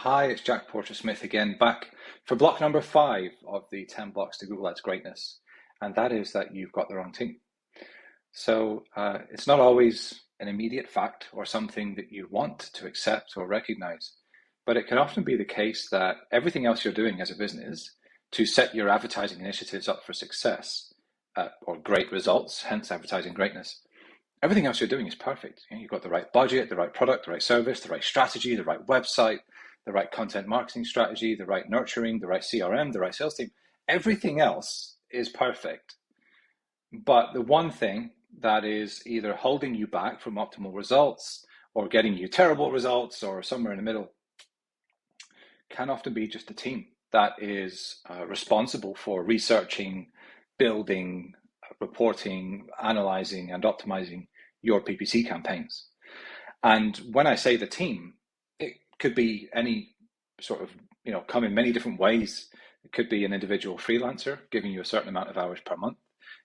Hi, it's Jack Porter-Smith again, back for block number 5 of the 10 blocks to Google Ads greatness. And that is that you've got the wrong team. So it's not always an immediate fact or something that you want to accept or recognize, but it can often be the case that everything else you're doing as a business to set your advertising initiatives up for success or great results, hence advertising greatness, everything else you're doing is perfect. You've got the right budget, the right product, the right service, the right strategy, the right website, the right content marketing strategy, the right nurturing, the right CRM, the right sales team. Everything else is perfect. But the one thing that is either holding you back from optimal results or getting you terrible results or somewhere in the middle can often be just a team that is responsible for researching, building, reporting, analyzing, and optimizing your PPC campaigns. And when I say the team, it could be any sort of, come in many different ways. It could be an individual freelancer giving you a certain amount of hours per month.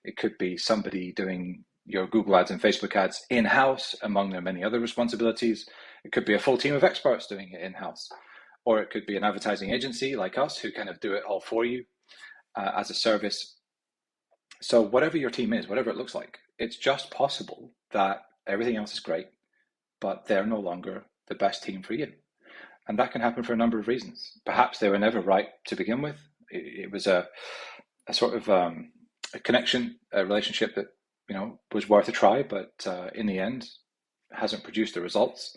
It could be somebody doing your Google Ads and Facebook ads in-house, among their many other responsibilities. It could be a full team of experts doing it in-house. Or it could be an advertising agency like us who kind of do it all for you as a service. So whatever your team is, whatever it looks like, it's just possible that everything else is great, but they're no longer the best team for you. And that can happen for a number of reasons. Perhaps they were never right to begin with. It was a sort of a connection, a relationship that was worth a try, but in the end hasn't produced the results.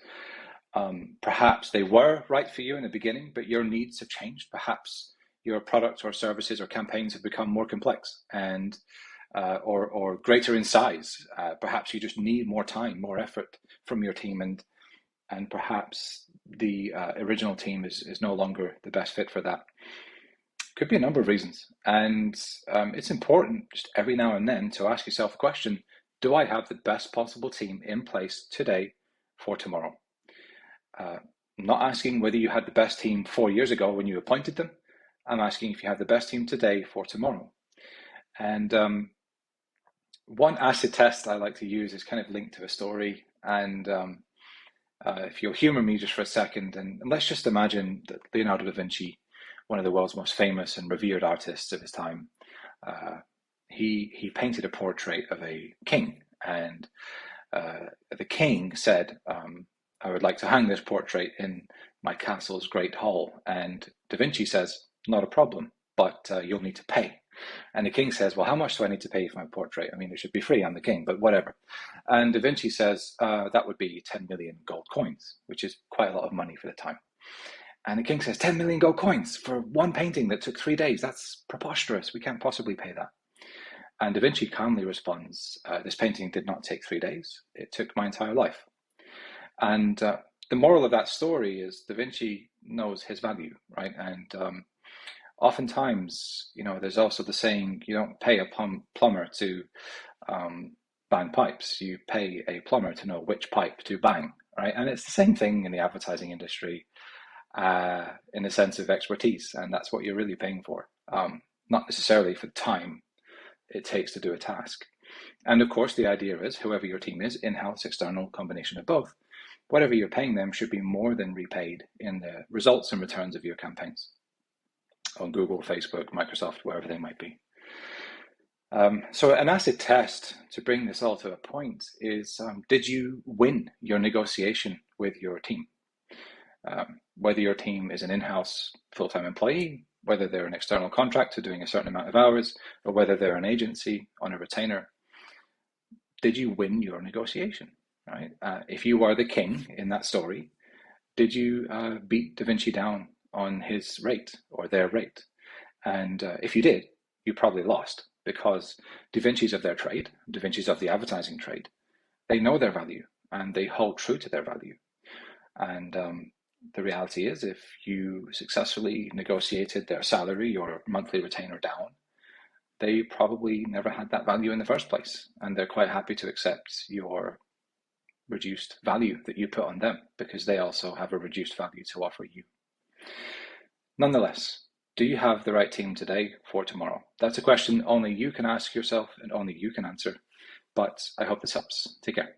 Perhaps they were right for you in the beginning, but your needs have changed. Perhaps your products or services or campaigns have become more complex and or greater in size. Perhaps you just need more time, more effort from your team, and perhaps the original team is no longer the best fit for that. Could be a number of reasons, and it's important just every now and then to ask yourself a question: do I have the best possible team in place today for tomorrow? Not asking whether you had the best team 4 years ago when you appointed them. I'm asking if you have the best team today for tomorrow. And one acid test I like to use is kind of linked to a story. And if you'll humor me just for a second, and let's just imagine that Leonardo da Vinci, one of the world's most famous and revered artists of his time, he painted a portrait of a king. And the king said, I would like to hang this portrait in my castle's great hall. And Da Vinci says, not a problem, but you'll need to pay. And the king says, well, how much do I need to pay for my portrait? I mean, it should be free, I'm the king, but whatever. And Da Vinci says, that would be 10 million gold coins, which is quite a lot of money for the time. And the king says, 10 million gold coins for one painting that took 3 days. That's preposterous. We can't possibly pay that. And Da Vinci calmly responds, this painting did not take 3 days. It took my entire life. And the moral of that story is Da Vinci knows his value, right? And oftentimes, there's also the saying, you don't pay a plumber to bang pipes. You pay a plumber to know which pipe to bang, right? And it's the same thing in the advertising industry in the sense of expertise. And that's what you're really paying for, not necessarily for the time it takes to do a task. And of course, the idea is whoever your team is, in-house, external, combination of both, whatever you're paying them should be more than repaid in the results and returns of your campaigns on Google, Facebook, Microsoft, wherever they might be. So an acid test to bring this all to a point is, did you win your negotiation with your team? Whether your team is an in-house full-time employee, whether they're an external contractor doing a certain amount of hours, or whether they're an agency on a retainer, did you win your negotiation? Right? If you were the king in that story, did you beat Da Vinci down on his rate or their rate? And if you did, you probably lost, because Da Vinci's of their trade, Da Vinci's of the advertising trade. They know their value and they hold true to their value. And the reality is, if you successfully negotiated their salary or monthly retainer down, they probably never had that value in the first place. And they're quite happy to accept your reduced value that you put on them, because they also have a reduced value to offer you. Nonetheless, do you have the right team today for tomorrow? That's a question only you can ask yourself and only you can answer. But I hope this helps. Take care.